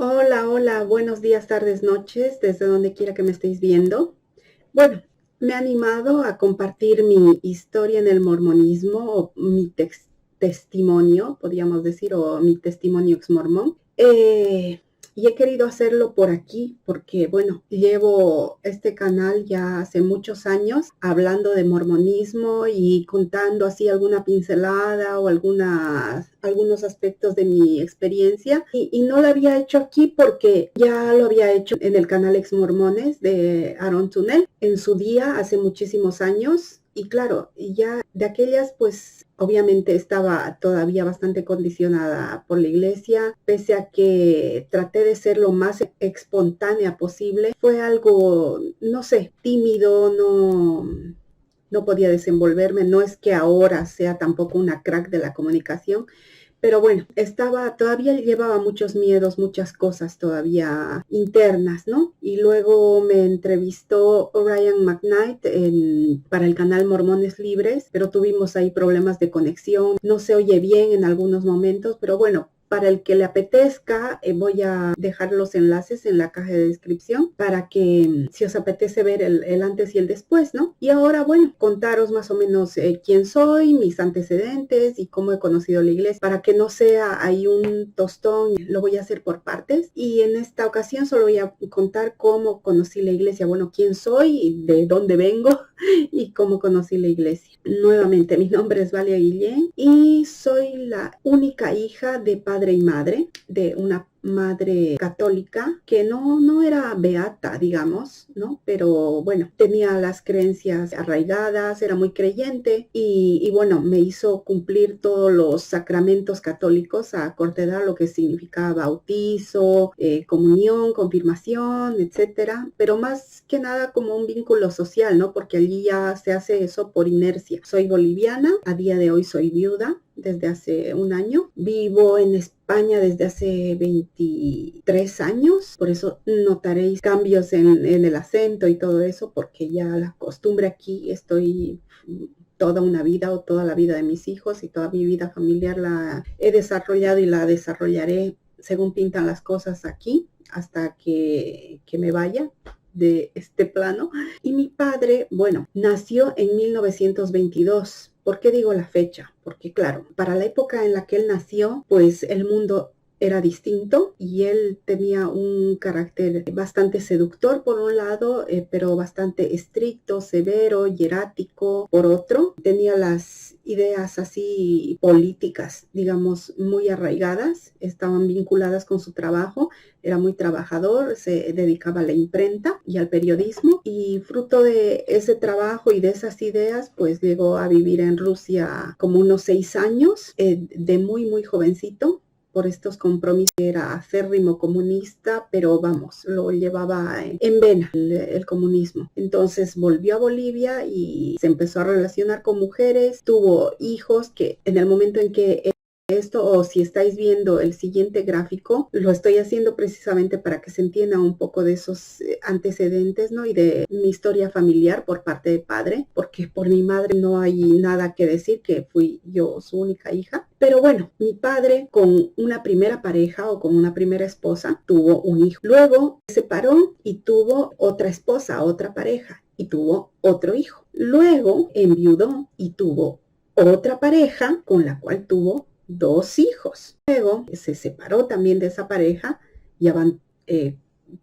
Hola, hola, buenos días, tardes, noches, desde donde quiera que me estéis viendo. Bueno, me he animado a compartir mi historia en el mormonismo, o mi testimonio, podríamos decir, o mi testimonio ex mormón. Y he querido hacerlo por aquí porque, bueno, llevo este canal ya hace muchos años hablando de mormonismo y contando así alguna pincelada o algunos aspectos de mi experiencia. Y no lo había hecho aquí porque ya lo había hecho en el canal Ex Mormones de Aaron Tunnel en su día, hace muchísimos años. Y claro, ya de aquellas, pues obviamente estaba todavía bastante condicionada por la iglesia, pese a que traté de ser lo más espontánea posible. Fue algo, no sé, tímido, no podía desenvolverme. No es que ahora sea tampoco una crack de la comunicación, pero bueno, todavía llevaba muchos miedos, muchas cosas todavía internas, ¿no? Y luego me entrevistó Ryan McKnight para el canal Mormones Libres, pero tuvimos ahí problemas de conexión, no se oye bien en algunos momentos, pero bueno, para el que le apetezca, voy a dejar los enlaces en la caja de descripción para que si os apetece ver el antes y el después, ¿no? Y ahora, bueno, contaros más o menos quién soy, mis antecedentes y cómo he conocido la iglesia, para que no sea ahí un tostón. Lo voy a hacer por partes. Y en esta ocasión solo voy a contar cómo conocí la iglesia, bueno, quién soy, de dónde vengo y cómo conocí la iglesia. Nuevamente, mi nombre es Valia Guillén y soy la única hija de padre y madre, de una madre católica que no era beata, digamos, ¿no? Pero bueno, tenía las creencias arraigadas, era muy creyente y bueno, me hizo cumplir todos los sacramentos católicos a corta edad, lo que significaba bautizo, comunión, confirmación, etcétera, pero más que nada como un vínculo social, ¿no? Porque allí ya se hace eso por inercia. Soy boliviana, a día de hoy soy viuda desde hace un año. Vivo en España desde hace 23 años, por eso notaréis cambios en el acento y todo eso, porque ya la costumbre aquí estoy toda una vida o toda la vida de mis hijos y toda mi vida familiar la he desarrollado y la desarrollaré según pintan las cosas aquí hasta que me vaya de este plano. Y mi padre, bueno, nació en 1922. ¿Por qué digo la fecha? Porque claro, para la época en la que él nació, pues el mundo era distinto y él tenía un carácter bastante seductor por un lado, pero bastante estricto, severo, hierático por otro. Tenía las ideas así políticas, digamos, muy arraigadas, estaban vinculadas con su trabajo, era muy trabajador, se dedicaba a la imprenta y al periodismo y fruto de ese trabajo y de esas ideas, pues llegó a vivir en Rusia como unos 6 años, de muy jovencito por estos compromisos. Era acérrimo comunista, pero vamos, lo llevaba en vena el comunismo. Entonces volvió a Bolivia y se empezó a relacionar con mujeres, tuvo hijos que en el momento en que esto, o si estáis viendo el siguiente gráfico, lo estoy haciendo precisamente para que se entienda un poco de esos antecedentes, ¿no? Y de mi historia familiar por parte de padre, porque por mi madre no hay nada que decir, que fui yo su única hija. Pero bueno, mi padre con una primera pareja o con una primera esposa tuvo un hijo. Luego se separó y tuvo otra esposa, otra pareja y tuvo otro hijo. Luego enviudó y tuvo otra pareja con la cual tuvo 2 hijos. Luego se separó también de esa pareja, ya van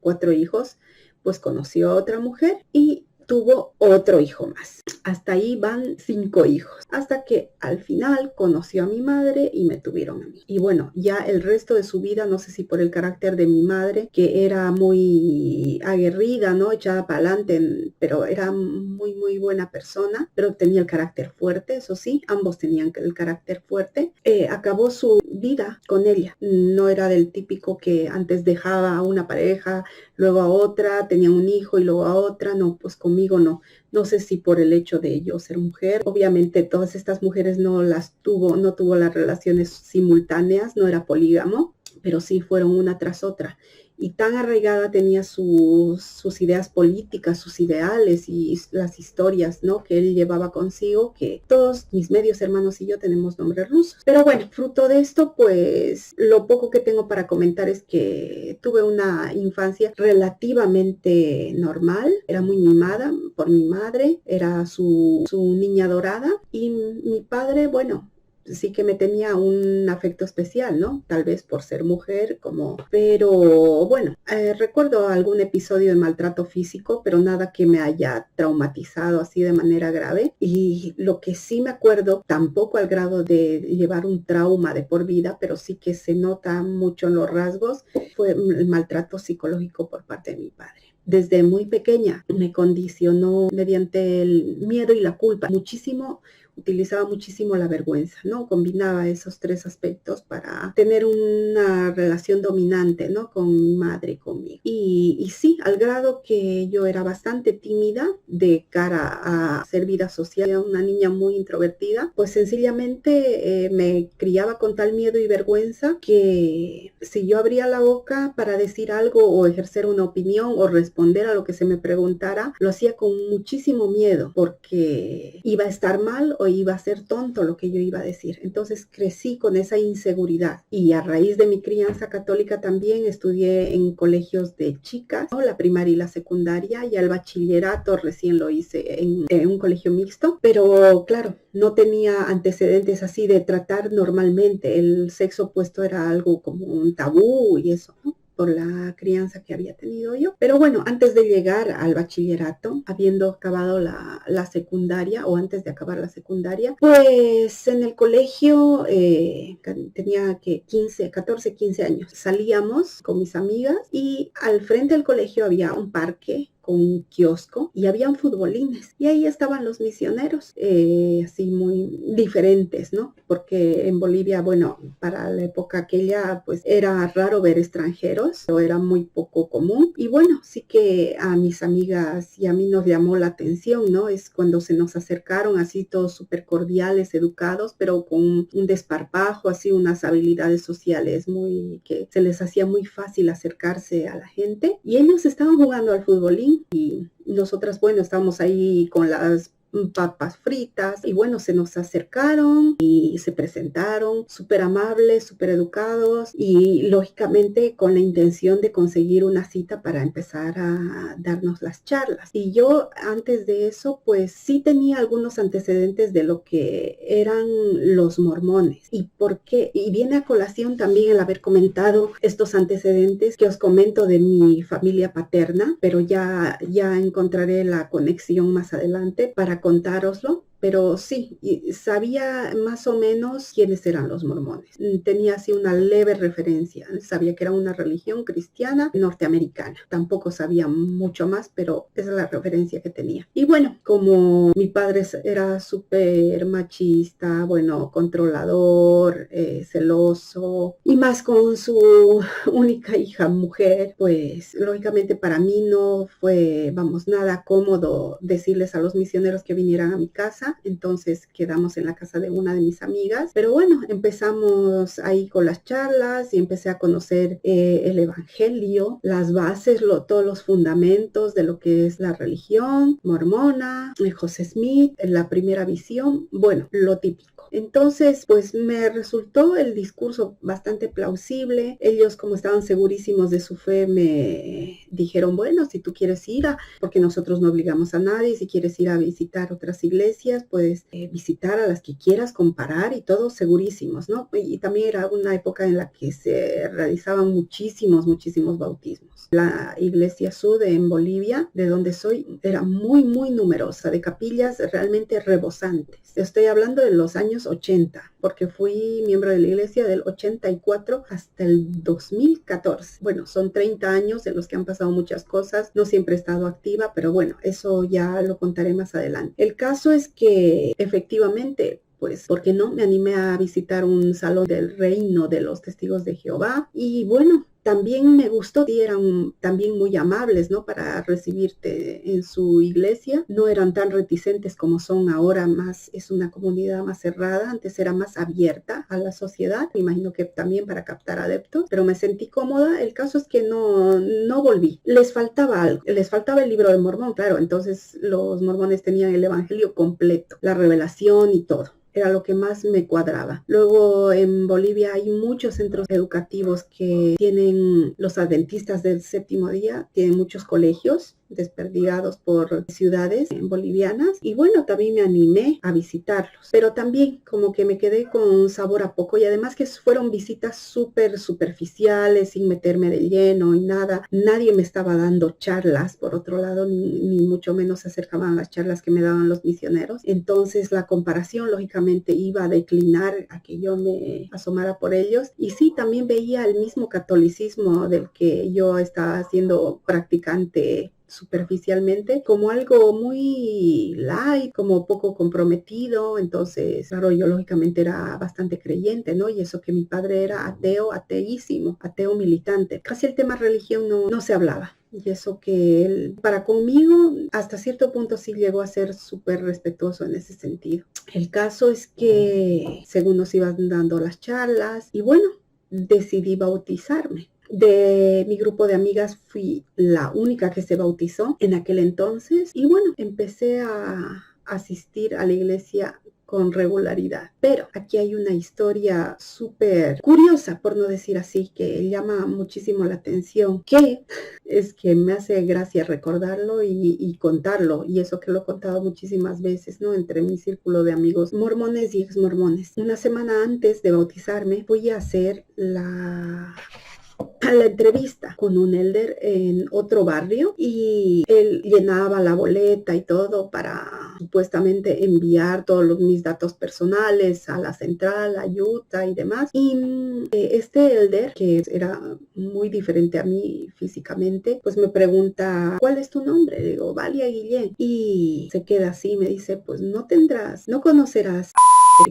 4 hijos, pues conoció a otra mujer y tuvo otro hijo más. Hasta ahí van 5 hijos. Hasta que al final conoció a mi madre y me tuvieron a mí. Y bueno, ya el resto de su vida, no sé si por el carácter de mi madre, que era muy aguerrida, ¿no? Echada para adelante, pero era muy buena persona, pero tenía el carácter fuerte, eso sí, ambos tenían el carácter fuerte. Acabó su vida con ella. No era del típico que antes dejaba a una pareja, luego a otra, tenía un hijo y luego a otra. No, pues conmigo no. No sé si por el hecho de yo ser mujer. Obviamente todas estas mujeres no tuvo las relaciones simultáneas, no era polígamo, pero sí fueron una tras otra. Y tan arraigada tenía sus ideas políticas, sus ideales y las historias, ¿no?, que él llevaba consigo, que todos mis medios hermanos y yo tenemos nombres rusos. Pero bueno, fruto de esto, pues lo poco que tengo para comentar es que tuve una infancia relativamente normal. Era muy mimada por mi madre, era su niña dorada, y mi padre, bueno, sí que me tenía un afecto especial, ¿no? Tal vez por ser mujer, pero bueno, recuerdo algún episodio de maltrato físico, pero nada que me haya traumatizado así de manera grave. Y lo que sí me acuerdo, tampoco al grado de llevar un trauma de por vida, pero sí que se nota mucho en los rasgos, fue el maltrato psicológico por parte de mi padre. Desde muy pequeña me condicionó mediante el miedo y la culpa muchísimo. Utilizaba muchísimo la vergüenza, ¿no? Combinaba esos tres aspectos para tener una relación dominante, ¿no?, con mi madre y conmigo. Y sí, al grado que yo era bastante tímida de cara a hacer vida social, era una niña muy introvertida, pues sencillamente me criaba con tal miedo y vergüenza que si yo abría la boca para decir algo o ejercer una opinión o responder a lo que se me preguntara, lo hacía con muchísimo miedo porque iba a estar mal o iba a ser tonto lo que yo iba a decir. Entonces crecí con esa inseguridad, y a raíz de mi crianza católica también estudié en colegios de chicas, ¿no?, la primaria y la secundaria, y el bachillerato recién lo hice en un colegio mixto, pero claro, no tenía antecedentes así de tratar normalmente. El sexo opuesto era algo como un tabú y eso, ¿no?, por la crianza que había tenido yo. Pero bueno, antes de llegar al bachillerato, habiendo acabado la secundaria, o antes de acabar la secundaria, pues en el colegio tenía que 14, 15 años. Salíamos con mis amigas y al frente del colegio había un parque con un kiosco y habían futbolines, y ahí estaban los misioneros, así muy diferentes, ¿no? Porque en Bolivia, bueno, para la época aquella, pues era raro ver extranjeros, o era muy poco común. Y bueno, sí que a mis amigas y a mí nos llamó la atención, ¿no? Es cuando se nos acercaron así todos súper cordiales, educados, pero con un desparpajo, así unas habilidades sociales que se les hacía muy fácil acercarse a la gente, y ellos estaban jugando al futbolín. Y nosotras, bueno, estábamos ahí con las papas fritas, y bueno, se nos acercaron y se presentaron súper amables, súper educados, y lógicamente con la intención de conseguir una cita para empezar a darnos las charlas. Y yo antes de eso, pues sí tenía algunos antecedentes de lo que eran los mormones. ¿Y por qué? Y viene a colación también el haber comentado estos antecedentes que os comento de mi familia paterna, pero ya encontraré la conexión más adelante para contároslo. Pero sí, sabía más o menos quiénes eran los mormones. Tenía así una leve referencia. Sabía que era una religión cristiana norteamericana. Tampoco sabía mucho más, pero esa es la referencia que tenía. Y bueno, como mi padre era súper machista, bueno, controlador, celoso, y más con su única hija mujer, pues lógicamente para mí no fue, vamos, nada cómodo decirles a los misioneros que vinieran a mi casa. Entonces quedamos en la casa de una de mis amigas, pero bueno, empezamos ahí con las charlas y empecé a conocer el evangelio, las bases, todos los fundamentos de lo que es la religión mormona, José Smith, la primera visión, bueno, lo típico. Entonces, pues me resultó el discurso bastante plausible. Ellos, como estaban segurísimos de su fe, me dijeron, bueno, si tú quieres ir porque nosotros no obligamos a nadie, si quieres ir a visitar otras iglesias, puedes visitar a las que quieras, comparar, y todos segurísimos, ¿no? Y también era una época en la que se realizaban muchísimos bautismos. La iglesia Sud en Bolivia, de donde soy, era muy, muy numerosa, de capillas realmente rebosantes. Estoy hablando de los años 80, porque fui miembro de la iglesia del 84 hasta el 2014. Bueno, son 30 años en los que han pasado muchas cosas. No siempre he estado activa, pero bueno, eso ya lo contaré más adelante. El caso es que efectivamente, pues, ¿por qué no? Me animé a visitar un salón del reino de los testigos de Jehová, y bueno, también me gustó y eran también muy amables, ¿no? Para recibirte en su iglesia. No eran tan reticentes como son ahora, más es una comunidad más cerrada. Antes era más abierta a la sociedad. Me imagino que también para captar adeptos, pero me sentí cómoda. El caso es que no volví. Les faltaba algo. Les faltaba el libro de Mormón, claro. Entonces los mormones tenían el evangelio completo, la revelación y todo. Era lo que más me cuadraba. Luego en Bolivia hay muchos centros educativos que tienen los adventistas del séptimo día, tienen muchos colegios desperdigados por ciudades bolivianas y bueno, también me animé a visitarlos, pero también como que me quedé con un sabor a poco y además que fueron visitas súper superficiales, sin meterme de lleno y nada, nadie me estaba dando charlas, por otro lado, ni mucho menos se acercaban a las charlas que me daban los misioneros, entonces la comparación lógicamente iba a declinar a que yo me asomara por ellos y sí, también veía el mismo catolicismo del que yo estaba siendo practicante superficialmente como algo muy light, como poco comprometido, entonces claro, yo lógicamente era bastante creyente, ¿no? Y eso que mi padre era ateo, ateísimo, ateo militante, casi el tema religión no se hablaba. Y eso que él, para conmigo, hasta cierto punto sí llegó a ser súper respetuoso en ese sentido. El caso es que según nos iban dando las charlas, y bueno, decidí bautizarme. De mi grupo de amigas fui la única que se bautizó en aquel entonces y bueno, empecé a asistir a la iglesia con regularidad. Pero aquí hay una historia súper curiosa, por no decir así, que llama muchísimo la atención, que es que me hace gracia recordarlo y contarlo, y eso que lo he contado muchísimas veces, ¿no? Entre mi círculo de amigos mormones y exmormones. Una semana antes de bautizarme, fui a hacer a la entrevista con un elder en otro barrio y él llenaba la boleta y todo para supuestamente enviar todos mis datos personales a la central, a Utah y demás. Y este elder, que era muy diferente a mí físicamente, pues me pregunta, ¿cuál es tu nombre? Le digo, Valia Guillén. Y se queda así, me dice, pues no conocerás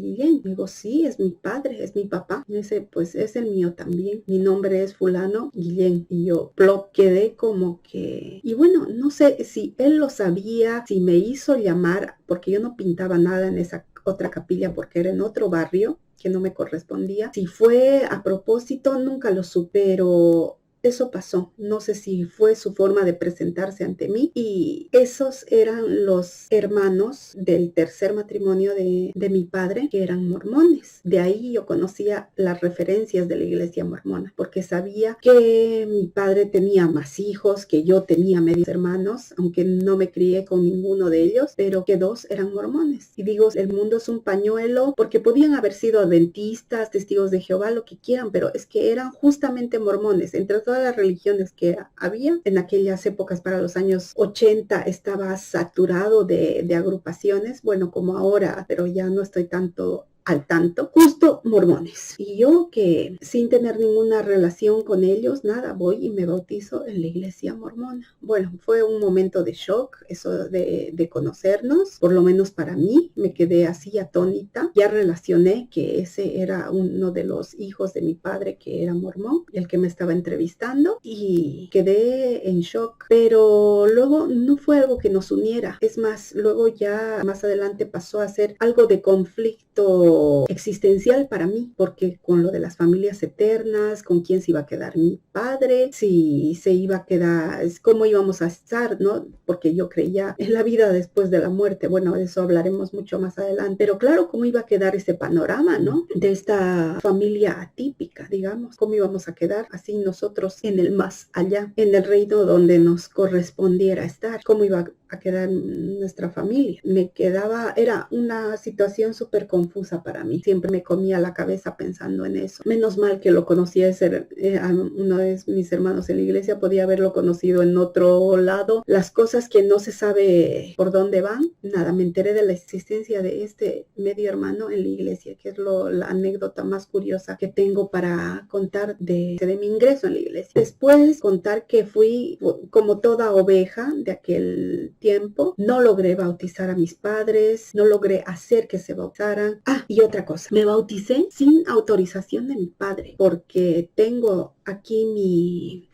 Guillén. Digo, sí, es mi padre, es mi papá. Y dice, pues es el mío también. Mi nombre es fulano Guillén. Y yo plop, quedé como que... Y bueno, no sé si él lo sabía, si me hizo llamar, porque yo no pintaba nada en esa otra capilla porque era en otro barrio que no me correspondía. Si fue a propósito, nunca lo supe, pero... eso pasó, no sé si fue su forma de presentarse ante mí y esos eran los hermanos del tercer matrimonio de mi padre que eran mormones. De ahí yo conocía las referencias de la iglesia mormona porque sabía que mi padre tenía más hijos, que yo tenía medios hermanos, aunque no me crié con ninguno de ellos, pero que dos eran mormones. Y digo, el mundo es un pañuelo porque podían haber sido adventistas, testigos de Jehová, lo que quieran, pero es que eran justamente mormones. Entre todas las religiones que había en aquellas épocas, para los años 80 estaba saturado de agrupaciones, bueno, como ahora, pero ya no estoy tanto al tanto, justo mormones. Y yo que sin tener ninguna relación con ellos, nada, voy y me bautizo en la iglesia mormona. Bueno, fue un momento de shock, eso de conocernos, por lo menos para mí, me quedé así atónita. Ya relacioné que ese era uno de los hijos de mi padre que era mormón, el que me estaba entrevistando, y quedé en shock. Pero luego no fue algo que nos uniera. Es más, luego ya más adelante pasó a ser algo de conflicto existencial para mí, porque con lo de las familias eternas, con quién se iba a quedar mi padre, si se iba a quedar, cómo íbamos a estar, ¿no? Porque yo creía en la vida después de la muerte. Bueno, de eso hablaremos mucho más adelante, pero claro, cómo iba a quedar ese panorama, ¿no? De esta familia atípica, digamos, cómo íbamos a quedar así nosotros en el más allá, en el reino donde nos correspondiera estar, cómo iba a quedar nuestra familia. Era una situación súper confusa para mí. Siempre me comía la cabeza pensando en eso. Menos mal que lo conocía uno de mis hermanos en la iglesia, podía haberlo conocido en otro lado. Las cosas que no se sabe por dónde van, nada, me enteré de la existencia de este medio hermano en la iglesia, que es la anécdota más curiosa que tengo para contar de mi ingreso en la iglesia. Después contar que fui como toda oveja de aquel tiempo, no logré bautizar a mis padres, no logré hacer que se bautizaran. Y otra cosa, me bauticé sin autorización de mi padre, porque tengo aquí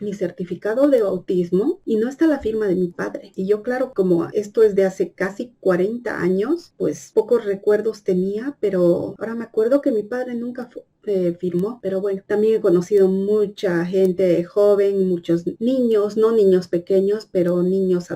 mi certificado de bautismo y no está la firma de mi padre. Y yo, claro, como esto es de hace casi 40 años, pues pocos recuerdos tenía, pero ahora me acuerdo que mi padre nunca firmó, pero bueno, también he conocido mucha gente joven, muchos niños, no niños pequeños, pero niños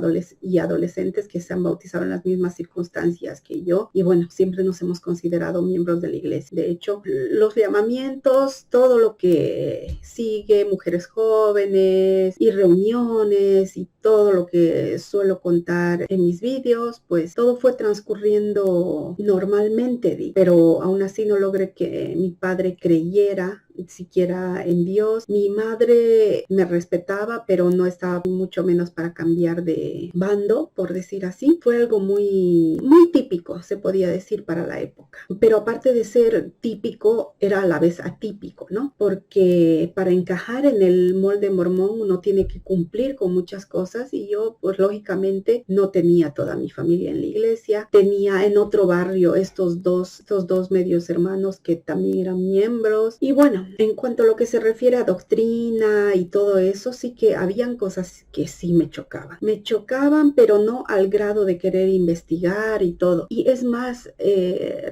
y adolescentes que se han bautizado en las mismas circunstancias que yo, y bueno, siempre nos hemos considerado miembros de la iglesia. De hecho, los llamamientos, todo lo que sigue, mujeres jóvenes y reuniones y todo lo que suelo contar en mis vídeos, pues todo fue transcurriendo normalmente, pero aún así no logré que mi padre creyera siquiera en Dios. Mi madre me respetaba, pero no estaba mucho menos para cambiar de bando, por decir así. Fue algo muy típico, se podía decir, para la época. Pero aparte de ser típico, era a la vez atípico, ¿no? Porque para encajar en el molde mormón uno tiene que cumplir con muchas cosas y yo, pues lógicamente, no tenía toda mi familia en la iglesia. Tenía en otro barrio estos dos medios hermanos que también eran miembros. Y bueno, en cuanto a lo que se refiere a doctrina y todo eso, sí que habían cosas que sí me chocaban. Me chocaban, pero no al grado de querer investigar y todo. Y es más,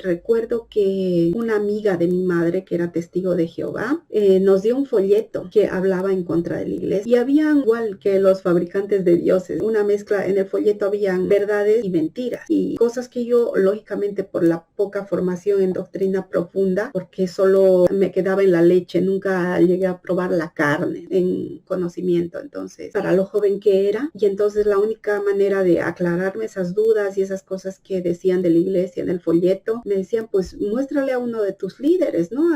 recuerdo que una amiga de mi madre, que era testigo de Jehová, nos dio un folleto que hablaba en contra de la iglesia. Y habían, igual que los fabricantes de dioses, una mezcla. En el folleto habían verdades y mentiras. Y cosas que yo, lógicamente, por la poca formación en doctrina profunda, porque solo me quedaba en la leche, nunca llegué a probar la carne en conocimiento, entonces, para lo joven que era, y entonces la única manera de aclararme esas dudas y esas cosas que decían de la iglesia en el folleto, me decían, pues muéstrale a uno de tus líderes, ¿no?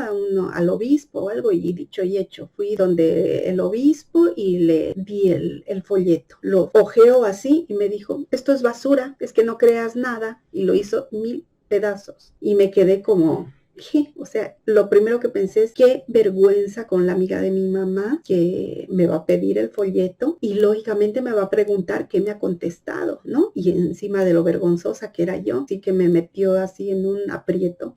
Al obispo o algo, y dicho y hecho, fui donde el obispo y le di el folleto, lo ojeó así y me dijo, esto es basura, es que no creas nada, y lo hizo 1000 pedazos, y me quedé como, ¿qué? O sea, lo primero que pensé es qué vergüenza con la amiga de mi mamá que me va a pedir el folleto y lógicamente me va a preguntar qué me ha contestado, ¿no? Y encima de lo vergonzosa que era yo, sí que me metió así en un aprieto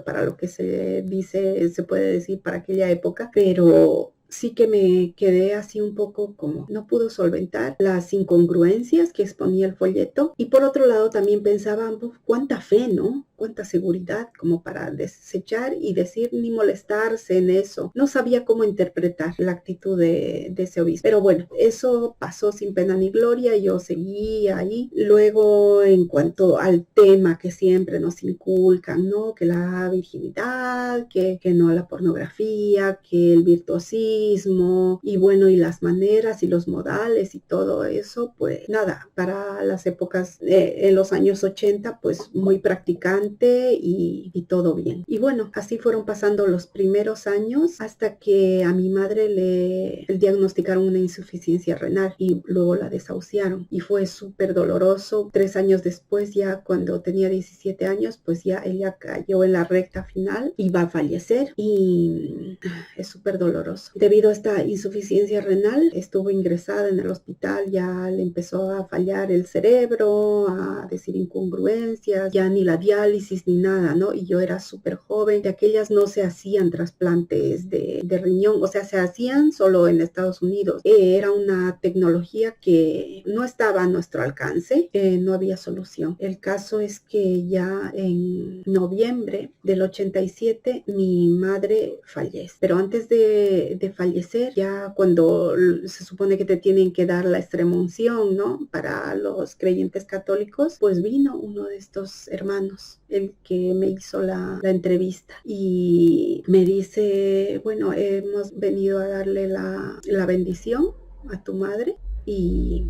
para lo que se dice, se puede decir para aquella época, pero sí que me quedé así un poco como no pudo solventar las incongruencias que exponía el folleto. Y por otro lado también pensaba, cuánta fe, ¿no? Cuánta seguridad como para desechar y decir ni molestarse en eso. No sabía cómo interpretar la actitud de ese obispo. Pero bueno, eso pasó sin pena ni gloria. Yo seguí ahí. Luego, en cuanto al tema que siempre nos inculcan, ¿no? Que la virginidad, que no a la pornografía, que el virtuosismo, y bueno, y las maneras y los modales y todo eso, pues nada, para las épocas en los años 80, pues muy practicante y todo bien. Y bueno, así fueron pasando los primeros años hasta que a mi madre le diagnosticaron una insuficiencia renal y luego la desahuciaron y fue súper doloroso. 3 años después, ya cuando tenía 17 años, pues ya ella cayó en la recta final y va a fallecer y es súper doloroso. Debido a esta insuficiencia renal, estuvo ingresada en el hospital, ya le empezó a fallar el cerebro, a decir incongruencias, ya ni la diálisis ni nada, ¿no? Y yo era súper joven, de aquellas no se hacían trasplantes de riñón, o sea, se hacían solo en Estados Unidos. Era una tecnología que no estaba a nuestro alcance, no había solución. El caso es que ya en noviembre del 87 mi madre fallece, pero antes de fallecer, ya cuando se supone que te tienen que dar la extremunción, ¿no? Para los creyentes católicos, pues vino uno de estos hermanos, el que me hizo la entrevista, y me dice, bueno, hemos venido a darle la bendición a tu madre, y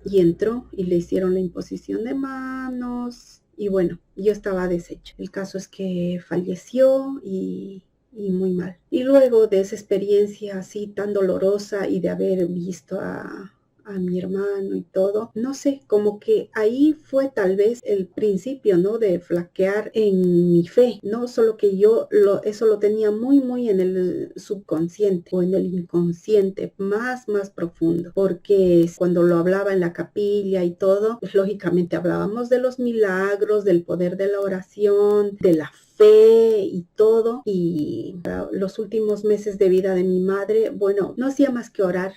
entró y le hicieron la imposición de manos y bueno, yo estaba deshecha. El caso es que falleció y muy mal. Y luego de esa experiencia así tan dolorosa y de haber visto a mi hermano y todo, no sé, como que ahí fue tal vez el principio, ¿no? De flaquear en mi fe, no solo que yo eso lo tenía muy en el subconsciente o en el inconsciente más profundo, porque cuando lo hablaba en la capilla y todo, pues lógicamente hablábamos de los milagros, del poder de la oración, de la fe y todo. Y los últimos meses de vida de mi madre, bueno, no hacía más que orar,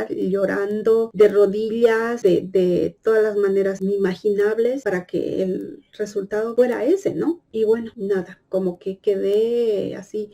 llorando de rodillas, de todas las maneras imaginables para que el resultado fuera ese, ¿no? Y bueno, nada, como que quedé así.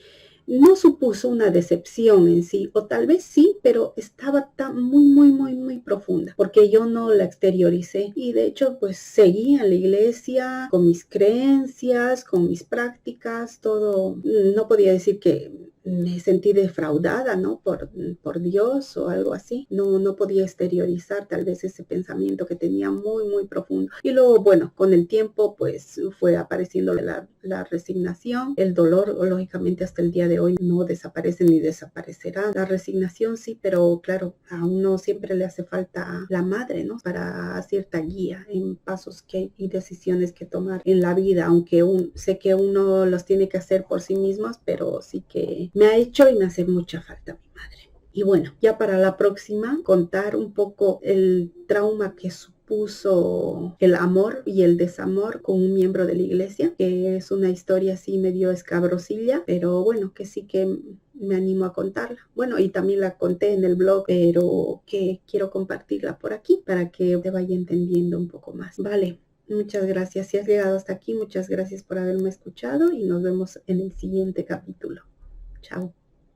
No supuso una decepción en sí, o tal vez sí, pero estaba tan muy profunda, porque yo no la exterioricé. Y de hecho, pues seguí en la iglesia con mis creencias, con mis prácticas, todo. No podía decir que me sentí defraudada, ¿no? Por Dios o algo así. No podía exteriorizar tal vez ese pensamiento que tenía muy profundo. Y luego, bueno, con el tiempo, pues fue apareciendo la resignación, el dolor, lógicamente hasta el día de hoy no desaparece ni desaparecerá. La resignación sí, pero claro, a uno siempre le hace falta la madre, ¿no? Para cierta guía en pasos y decisiones que tomar en la vida, aunque sé que uno los tiene que hacer por sí mismos, pero sí que me ha hecho y me hace mucha falta mi madre. Y bueno, ya para la próxima, contar un poco el trauma que supuso el amor y el desamor con un miembro de la iglesia, que es una historia así medio escabrosilla, pero bueno, que sí que me animo a contarla. Bueno, y también la conté en el blog, pero que quiero compartirla por aquí para que te vaya entendiendo un poco más. Vale. Muchas gracias. Si has llegado hasta aquí, muchas gracias por haberme escuchado y nos vemos en el siguiente capítulo. Chao.